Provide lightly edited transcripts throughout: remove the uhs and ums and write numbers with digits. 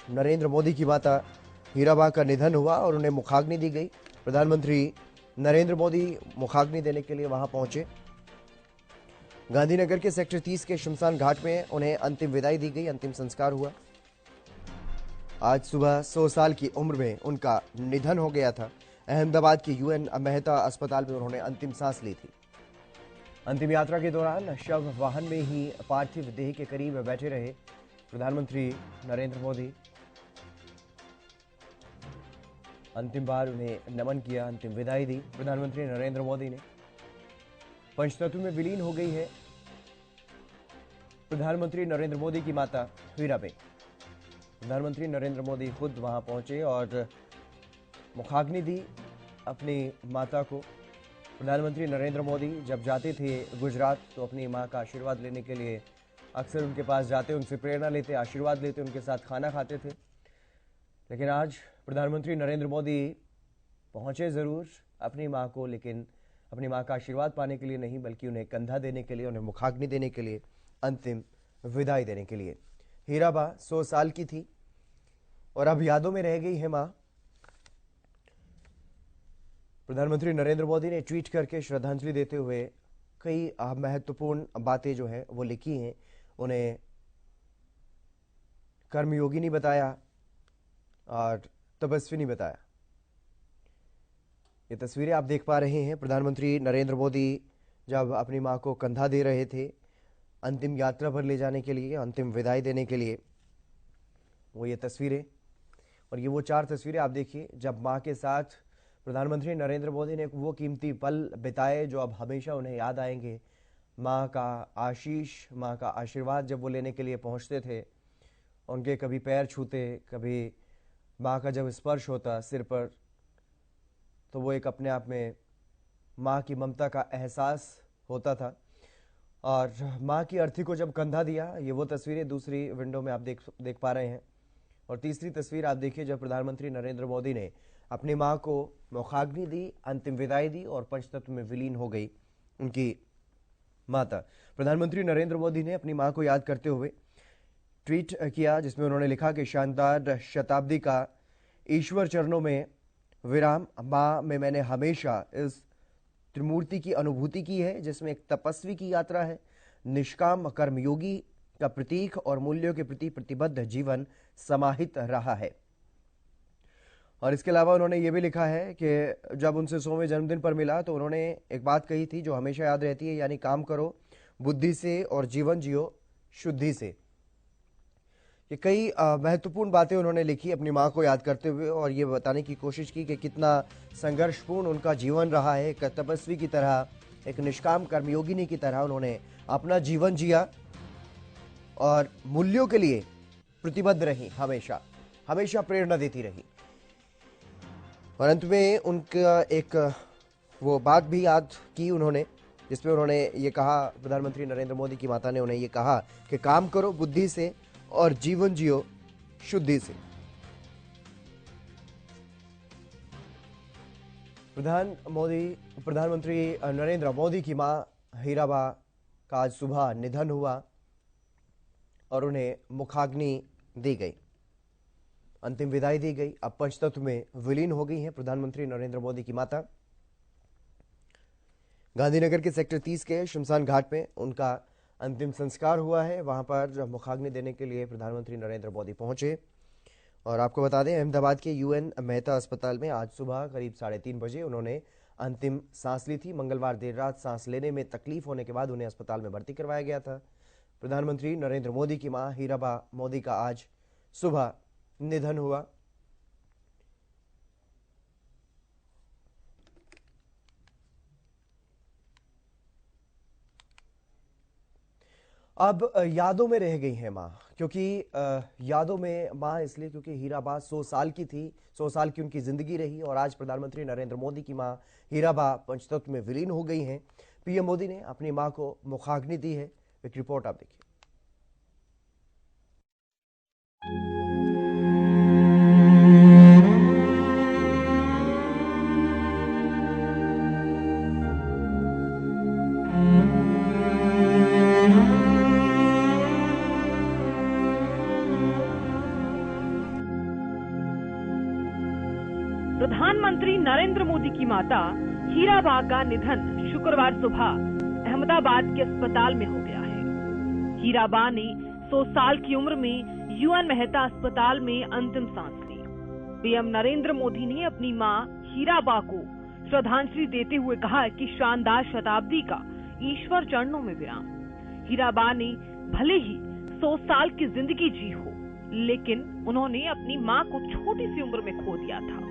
नरेंद्र मोदी की माता हीराबा का निधन हुआ और उन्हें मुखाग्नि दी गई। प्रधानमंत्री नरेंद्र मोदी मुखाग्नि देने के लिए वहां पहुंचे। गांधीनगर के सेक्टर 30 के शमशान घाट में उन्हें अंतिम विदाई दी गई, अंतिम संस्कार हुआ। आज सुबह 100 साल की उम्र में उनका निधन हो गया था। अहमदाबाद के यूएन मेहता अस्पताल में उन्होंने अंतिम सांस ली थी। अंतिम यात्रा के दौरान शव वाहन में ही पार्थिव देह के करीब बैठे रहे प्रधानमंत्री नरेंद्र मोदी। अंतिम बार उन्हें नमन किया, अंतिम विदाई दी प्रधानमंत्री नरेंद्र मोदी ने। पंचतत्व में विलीन हो गई है प्रधानमंत्री नरेंद्र मोदी की माता हीराबेन। प्रधानमंत्री नरेंद्र मोदी खुद वहां पहुंचे और मुखाग्नि दी अपनी माता को। प्रधानमंत्री नरेंद्र मोदी जब जाते थे गुजरात तो अपनी मां का आशीर्वाद लेने के लिए अक्सर उनके पास जाते, उनसे प्रेरणा लेते, आशीर्वाद लेते, उनके साथ खाना खाते थे। लेकिन आज प्रधानमंत्री नरेंद्र मोदी पहुंचे ज़रूर अपनी मां को, लेकिन अपनी मां का आशीर्वाद पाने के लिए नहीं, बल्कि उन्हें कंधा देने के लिए, उन्हें मुखाग्नि देने के लिए, अंतिम विदाई देने के लिए। हीराबा 100 साल की थी और अब यादों में रह गई है मां। प्रधानमंत्री नरेंद्र मोदी ने ट्वीट करके श्रद्धांजलि देते हुए कई महत्वपूर्ण बातें जो है वो लिखी हैं। उन्हें कर्मयोगिनी बताया और तपस्विनी बताया। ये तस्वीरें आप देख पा रहे हैं। प्रधानमंत्री नरेंद्र मोदी जब अपनी मां को कंधा दे रहे थे अंतिम यात्रा पर ले जाने के लिए, अंतिम विदाई देने के लिए, वो ये तस्वीरें और ये वो 4 तस्वीरें आप देखिए जब मां के साथ प्रधानमंत्री नरेंद्र मोदी ने वो कीमती पल बिताए जो अब हमेशा उन्हें याद आएंगे। मां का आशीष, मां का आशीर्वाद जब वो लेने के लिए पहुंचते थे, उनके कभी पैर छूते, कभी मां का जब स्पर्श होता सिर पर, तो वो एक अपने आप में मां की ममता का एहसास होता था। और मां की अर्थी को जब कंधा दिया, ये वो तस्वीरें दूसरी विंडो में आप देख पा रहे हैं। और तीसरी तस्वीर आप देखिए जब प्रधानमंत्री नरेंद्र मोदी ने अपनी मां को मुखाग्नि दी, अंतिम विदाई दी और पंचतत्व में विलीन हो गई उनकी माता। प्रधानमंत्री नरेंद्र मोदी ने अपनी मां को याद करते हुए ट्वीट किया जिसमें उन्होंने लिखा कि शानदार शताब्दी का ईश्वर चरणों में विराम। मां में मैंने हमेशा इस त्रिमूर्ति की अनुभूति की है जिसमें एक तपस्वी की यात्रा है, निष्काम कर्मयोगी का प्रतीक और मूल्यों के प्रति प्रतिबद्ध जीवन समाहित रहा है। और इसके अलावा उन्होंने ये भी लिखा है कि जब उनसे 100वें जन्मदिन पर मिला तो उन्होंने एक बात कही थी जो हमेशा याद रहती है, यानी काम करो बुद्धि से और जीवन जियो शुद्धि से। ये कई महत्वपूर्ण बातें उन्होंने लिखी अपनी मां को याद करते हुए और ये बताने की कोशिश की कि कितना संघर्षपूर्ण उनका जीवन रहा है। एक तपस्वी की तरह, एक निष्काम कर्मयोगिनी की तरह उन्होंने अपना जीवन जिया और मूल्यों के लिए प्रतिबद्ध रही, हमेशा हमेशा प्रेरणा देती रही। और अंत में उनका एक वो बात भी याद की उन्होंने जिसमें उन्होंने ये कहा, प्रधानमंत्री नरेंद्र मोदी की माता ने उन्हें ये कहा कि काम करो बुद्धि से और जीवन जियो शुद्धि से। प्रधानमंत्री नरेंद्र मोदी की मां हीराबा का आज सुबह निधन हुआ और उन्हें मुखाग्नि दी गई, अंतिम विदाई दी गई। अब पंचतत्व में विलीन हो गई हैं प्रधानमंत्री नरेंद्र मोदी की माता। गांधीनगर के सेक्टर 30 के शमशान घाट में उनका अंतिम संस्कार हुआ है। वहां पर मुखाग्नि देने के लिए प्रधानमंत्री नरेंद्र मोदी पहुंचे। और आपको बता दें, अहमदाबाद के यूएन मेहता अस्पताल में आज सुबह करीब 3:30 बजे उन्होंने अंतिम सांस ली थी। मंगलवार देर रात सांस लेने में तकलीफ होने के बाद उन्हें अस्पताल में भर्ती करवाया गया था। प्रधानमंत्री नरेंद्र मोदी की मां हीराबा मोदी का आज सुबह निधन हुआ। अब यादों में रह गई है मां, क्योंकि यादों में मां इसलिए क्योंकि हीराबा 100 साल की थी, 100 साल की उनकी जिंदगी रही और आज प्रधानमंत्री नरेंद्र मोदी की मां हीराबा पंचतत्व में विलीन हो गई हैं। पीएम मोदी ने अपनी मां को मुखाग्नि दी है। एक रिपोर्ट आप देखिए। प्रधानमंत्री नरेंद्र मोदी की माता हीराबा का निधन शुक्रवार सुबह अहमदाबाद के अस्पताल में हो गया है। हीराबा ने 100 साल की उम्र में यूएन मेहता अस्पताल में अंतिम सांस ली। पीएम नरेंद्र मोदी ने अपनी मां हीराबा को श्रद्धांजलि देते हुए कहा कि शानदार शताब्दी का ईश्वर चरणों में विराम। हीराबा ने भले ही 100 साल की जिंदगी जी हो, लेकिन उन्होंने अपनी मां को छोटी सी उम्र में खो दिया था।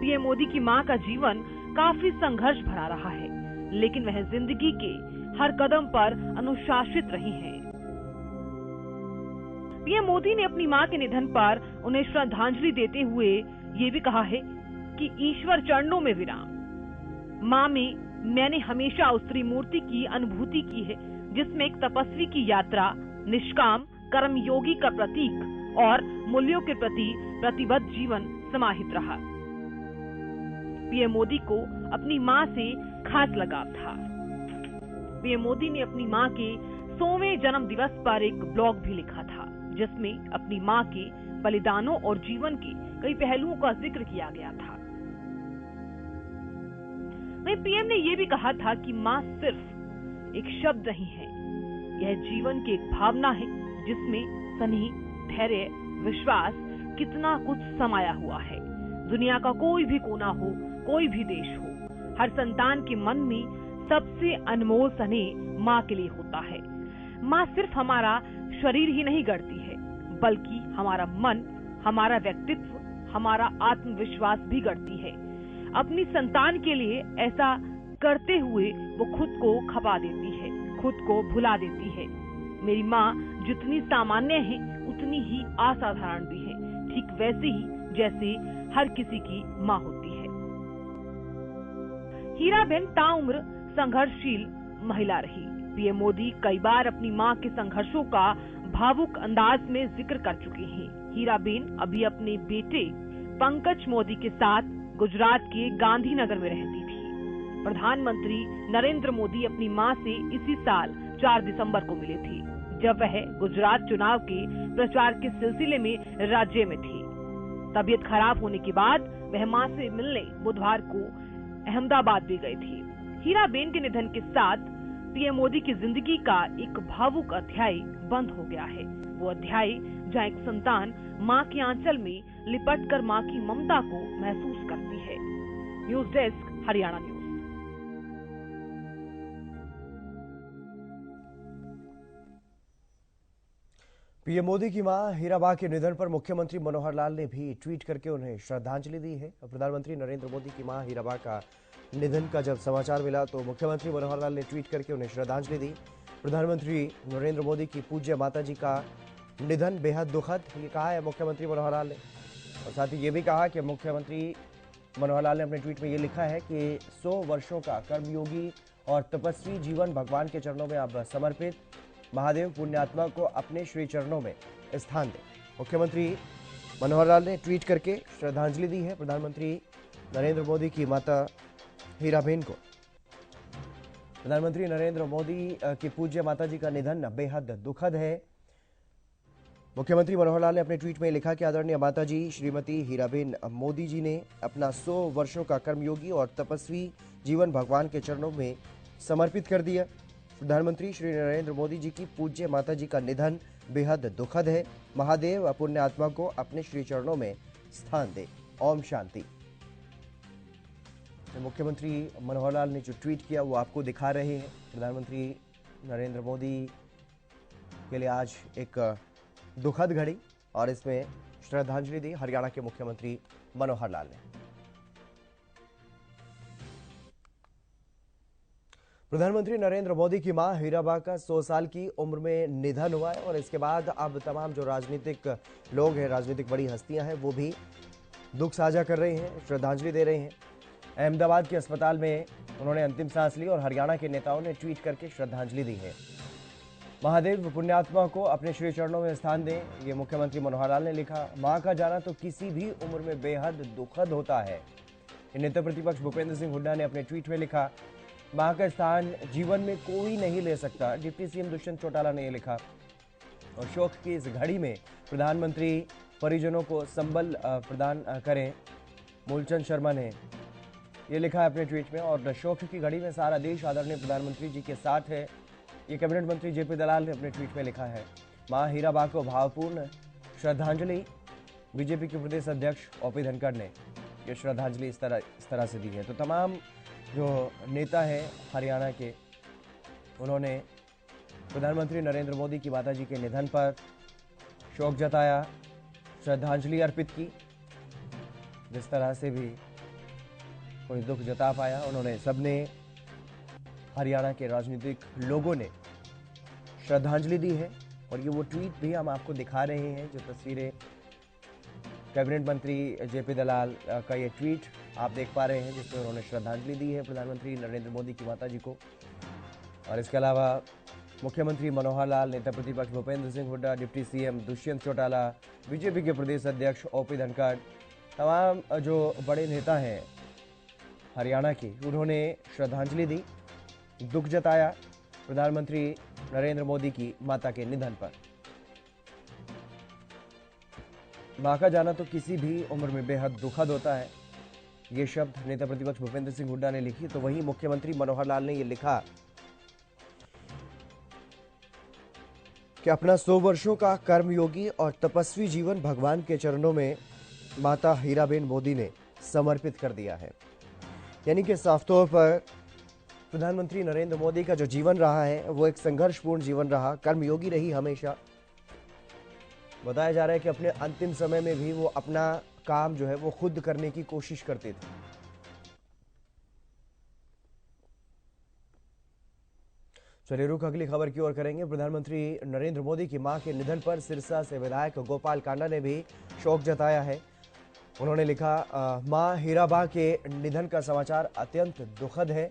पीएम मोदी की मां का जीवन काफी संघर्ष भरा रहा है, लेकिन वह जिंदगी के हर कदम पर अनुशासित रही हैं। पीएम मोदी ने अपनी मां के निधन पर उन्हें श्रद्धांजलि देते हुए ये भी कहा है कि ईश्वर चरणों में विराम। मां में मैंने हमेशा उस त्रिमूर्ति की अनुभूति की है जिसमें एक तपस्वी की यात्रा, निष्काम कर्मयोगी का प्रतीक और मूल्यों के प्रति प्रतिबद्ध जीवन समाहित रहा। पीएम मोदी को अपनी मां से खास लगाव था। पीएम मोदी ने अपनी मां के 100वें जन्म दिवस पर एक ब्लॉग भी लिखा था, जिसमें अपनी मां के बलिदानों और जीवन के कई पहलुओं का जिक्र किया गया था। वहीं पीएम ने यह भी कहा था कि मां सिर्फ एक शब्द नहीं है, यह जीवन की एक भावना है जिसमें स्नेह, धैर्य, विश्वास कितना कुछ समाया हुआ है। दुनिया का कोई भी कोना हो, कोई भी देश हो, हर संतान के मन में सबसे अनमोल स्नेह माँ के लिए होता है। माँ सिर्फ हमारा शरीर ही नहीं गढ़ती है, बल्कि हमारा मन, हमारा व्यक्तित्व, हमारा आत्मविश्वास भी गढ़ती है। अपनी संतान के लिए ऐसा करते हुए वो खुद को खपा देती है, खुद को भुला देती है। मेरी माँ जितनी सामान्य है, उतनी ही असाधारण भी है, ठीक वैसे ही जैसे हर किसी की माँ होती है। हीराबेन ताउम्र संघर्षशील महिला रही। पीएम मोदी कई बार अपनी मां के संघर्षों का भावुक अंदाज में जिक्र कर चुके हैं। हीराबेन अभी अपने बेटे पंकज मोदी के साथ गुजरात के गांधीनगर में रहती थी। प्रधानमंत्री नरेंद्र मोदी अपनी मां से इसी साल 4 दिसंबर को मिले थे, जब वह गुजरात चुनाव के प्रचार के सिलसिले में राज्य में थी। तबीयत खराब होने के बाद वह मां से मिलने बुधवार को अहमदाबाद भी गए थे। हीराबेन के निधन के साथ पीएम मोदी की जिंदगी का एक भावुक अध्याय बंद हो गया है। वो अध्याय जहाँ एक संतान माँ के आंचल में लिपटकर माँ की ममता को महसूस करती है। News desk, Haryana news. PM Modi की मां हीराबा के निधन पर मुख्यमंत्री मनोहर लाल ने भी ट्वीट करके उन्हें श्रद्धांजलि दी है। प्रधानमंत्री नरेंद्र मोदी की मां हीराबा का निधन का जब समाचार मिला तो मुख्यमंत्री मनोहर लाल ने ट्वीट करके उन्हें श्रद्धांजलि दी। प्रधानमंत्री नरेंद्र मोदी की पूज्य माताजी का निधन बेहद दुखद, ये कहा है मुख्यमंत्री मनोहर लाल ने। और साथ ही ये भी कहा कि मुख्यमंत्री मनोहर लाल ने अपने ट्वीट में ये लिखा है कि 100 वर्षों का कर्मयोगी और तपस्वी जीवन भगवान के चरणों में अब समर्पित। महादेव पुण्यात्मा को अपने श्री चरणों में स्थान दे। मुख्यमंत्री मनोहर लाल ने ट्वीट करके श्रद्धांजलि दी है प्रधानमंत्री नरेंद्र मोदी की माता हीराबेन को। प्रधानमंत्री नरेंद्र मोदी की पूज्य माताजी का निधन बेहद दुखद है। मुख्यमंत्री मनोहर लाल ने अपने ट्वीट में लिखा कि आदरणीय माताजी श्रीमती हीराबेन मोदी जी ने अपना 100 वर्षों का कर्मयोगी और तपस्वी जीवन भगवान के चरणों में समर्पित कर दिया। प्रधानमंत्री श्री नरेंद्र मोदी जी की पूज्य माताजी का निधन बेहद दुखद है। महादेव पुण्य आत्मा को अपने श्री चरणों में स्थान दे। ओम शांति। मुख्यमंत्री मनोहर लाल ने जो ट्वीट किया वो आपको दिखा रहे हैं। प्रधानमंत्री नरेंद्र मोदी के लिए आज एक दुखद घड़ी और इसमें श्रद्धांजलि दी हरियाणा के मुख्यमंत्री मनोहर लाल ने। प्रधानमंत्री नरेंद्र मोदी की मां हीराबा का 100 साल की उम्र में निधन हुआ है और इसके बाद अब तमाम जो राजनीतिक लोग हैं, राजनीतिक बड़ी हस्तियां हैं, वो भी दुख साझा कर रहे हैं, श्रद्धांजलि दे रहे हैं। अहमदाबाद के अस्पताल में उन्होंने अंतिम सांस ली और हरियाणा के नेताओं ने ट्वीट करके श्रद्धांजलि दी है। महादेव पुण्यात्मा को अपने श्री चरणों में स्थान दें, ये मुख्यमंत्री मनोहर लाल ने लिखा। मां का जाना तो किसी भी उम्र में बेहद दुखद होता है। नेता प्रतिपक्ष भूपेंद्र सिंह हुड्डा ने अपने ट्वीट में लिखा, मां का स्थान जीवन में कोई नहीं ले सकता। डिप्टी सीएम दुष्यंत चौटाला ने यह लिखा। और शोक की इस घड़ी में प्रधानमंत्री परिजनों को संबल प्रदान करें। मूलचंद शर्मा ने ये लिखा है अपने ट्वीट में। और शोक की घड़ी में सारा देश आदरणीय प्रधानमंत्री जी के साथ है, ये कैबिनेट मंत्री जेपी दलाल ने अपने ट्वीट में लिखा है। मां हीराबा को भावपूर्ण श्रद्धांजलि, बीजेपी के प्रदेश अध्यक्ष ओपी धनखड़ ने ये श्रद्धांजलि इस तरह से दी है। तो तमाम जो नेता हैं हरियाणा के, उन्होंने प्रधानमंत्री नरेंद्र मोदी की माताजी के निधन पर शोक जताया, श्रद्धांजलि अर्पित की। जिस तरह से भी कोई दुख जता पाया, उन्होंने सबने, हरियाणा के राजनीतिक लोगों ने श्रद्धांजलि दी है। और ये वो ट्वीट भी हम आपको दिखा रहे हैं, जो तस्वीरें कैबिनेट मंत्री जेपी दलाल का ये ट्वीट आप देख पा रहे हैं, जिसमें उन्होंने श्रद्धांजलि दी है प्रधानमंत्री नरेंद्र मोदी की माताजी को। और इसके अलावा मुख्यमंत्री मनोहर लाल, नेता प्रतिपक्ष Bhupendra Singh Hooda, deputy CM Dushyant Chautala, BJP के प्रदेश अध्यक्ष ओपी धनखड़, तमाम जो बड़े नेता हैं हरियाणा के, उन्होंने श्रद्धांजलि दी, दुख जताया प्रधानमंत्री नरेंद्र मोदी की माता के निधन पर। मां का जाना तो किसी भी उम्र में बेहद दुखद होता है, ये शब्द नेता प्रतिपक्ष भूपेंद्र सिंह हुड्डा ने लिखी। तो वहीं मुख्यमंत्री मनोहर लाल ने ये लिखा कि अपना 100 वर्षों का कर्मयोगी और तपस्वी जीवन भगवान के चरणों में माता हीराबेन मोदी ने समर्पित कर दिया है। यानी कि साफ तौर पर प्रधानमंत्री नरेंद्र मोदी का जो जीवन रहा है वो एक संघर्षपूर्ण जीवन रहा, कर्मयोगी रही हमेशा। बताया जा रहा है कि अपने अंतिम समय में भी वो अपना काम जो है वो खुद करने की कोशिश करते थे। चलिए रुख अगली खबर की ओर करेंगे। प्रधानमंत्री नरेंद्र मोदी की मां के निधन पर सिरसा से विधायक गोपाल कांडा ने भी शोक जताया है। उन्होंने लिखा, मां हीराबा के निधन का समाचार अत्यंत दुखद है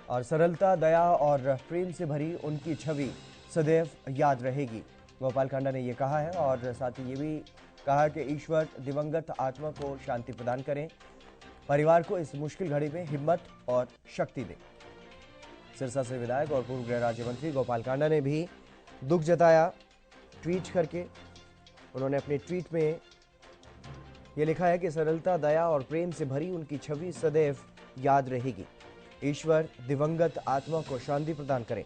और सरलता, दया और प्रेम से भरी उनकी छवि सदैव याद रहेगी। गोपाल कांडा ने ये कहा है और साथ ही ये भी कहा कि ईश्वर दिवंगत आत्मा को शांति प्रदान करें, परिवार को इस मुश्किल घड़ी में हिम्मत और शक्ति दें। सिरसा से विधायक और पूर्व गृह राज्य मंत्री गोपाल कांडा ने भी दुख जताया ट्वीट करके। उन्होंने अपने ट्वीट में ये लिखा है कि सरलता, दया और प्रेम से भरी उनकी छवि सदैव याद रहेगी। ईश्वर दिवंगत आत्मा को शांति प्रदान करें,